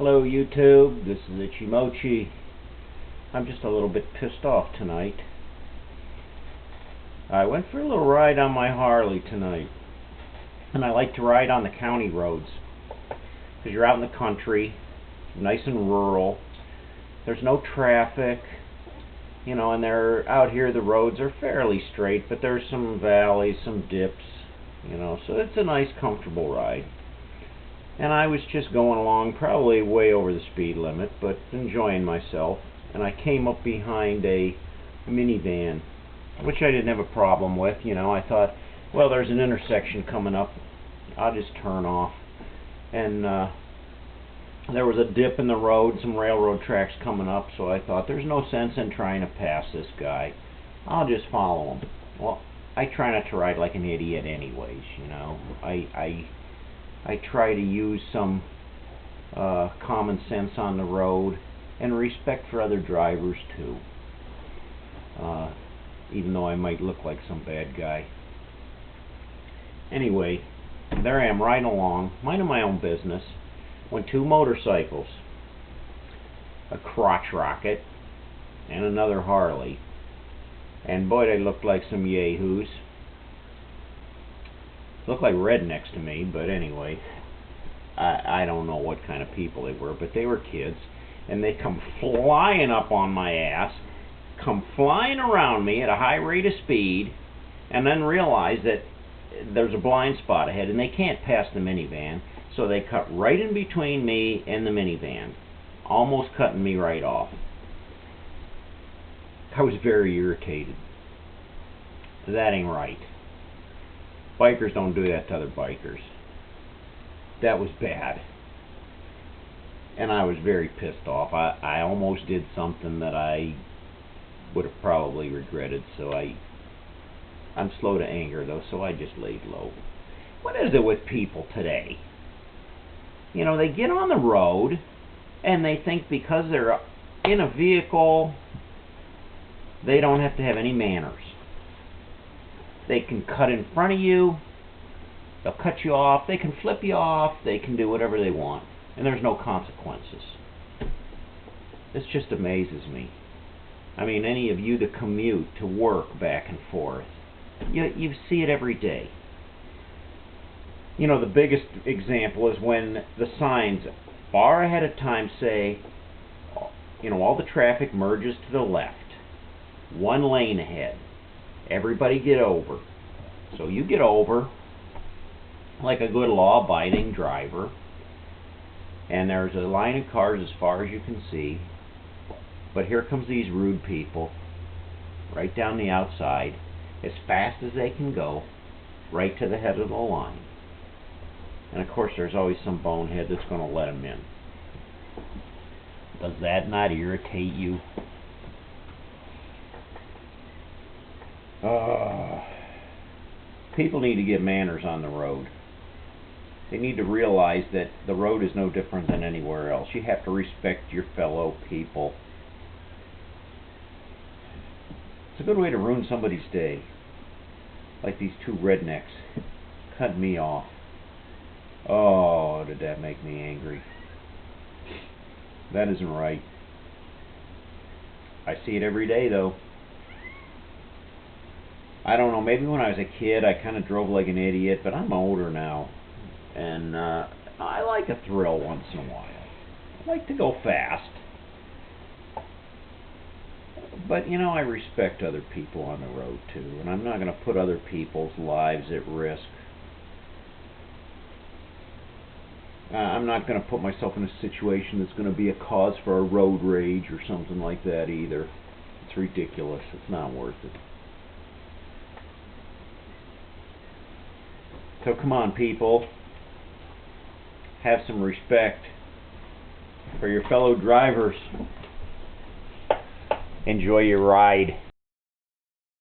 Hello YouTube, this is Itchymoche. I'm just a little bit pissed off tonight. I went for a little ride on my Harley tonight. And I like to ride on the county roads. Because you're out in the country, nice and rural. There's no traffic. You know, and they're out here, the roads are fairly straight, but there's some valleys, some dips, you know, so it's a nice comfortable ride. And I was just going along, probably way over the speed limit, but enjoying myself. And I came up behind a minivan, which I didn't have a problem with. You know, I thought, well, there's an intersection coming up, I'll just turn off. And there was a dip in the road, some railroad tracks coming up, so I thought there's no sense in trying to pass this guy. I'll just follow him. Well, I try not to ride like an idiot anyways, you know. I try to use some common sense on the road and respect for other drivers too, even though I might look like some bad guy. Anyway, there I am riding along, minding my own business, when two motorcycles, a crotch rocket and another Harley, and boy, they looked like some yahoos. Looked like rednecks to me, but anyway, I don't know what kind of people they were, but they were kids, and they come flying up on my ass, come flying around me at a high rate of speed, and then realize that there's a blind spot ahead, and they can't pass the minivan, so they cut right in between me and the minivan, almost cutting me right off. I was very irritated. That ain't right. Bikers don't do that to other bikers. That was bad. And I was very pissed off. I almost did something that I would have probably regretted, so I'm slow to anger though, so I just laid low. What is it with people today? You know, they get on the road and they think because they're in a vehicle, they don't have to have any manners. They can cut in front of you, they'll cut you off, they can flip you off, they can do whatever they want, and there's no consequences. This just amazes me. I mean, any of you that commute to work back and forth, you see it every day. You know, the biggest example is when the signs far ahead of time say, you know, all the traffic merges to the left, one lane ahead. Everybody get over. So you get over like a good law-abiding driver, and there's a line of cars as far as you can see, but here comes these rude people right down the outside as fast as they can go right to the head of the line. And of course there's always some bonehead that's going to let them in. Does that not irritate you? People need to get manners on the road. They need to realize that the road is no different than anywhere else. You have to respect your fellow people. It's a good way to ruin somebody's day. Like these two rednecks cut me off. Oh, did that make me angry. That isn't right. I see it every day though. I don't know, maybe when I was a kid I kind of drove like an idiot, but I'm older now. And I like a thrill once in a while. I like to go fast. But, you know, I respect other people on the road too, and I'm not going to put other people's lives at risk. I'm not going to put myself in a situation that's going to be a cause for a road rage or something like that either. It's ridiculous. It's not worth it. So come on, people. Have some respect for your fellow drivers. Enjoy your ride.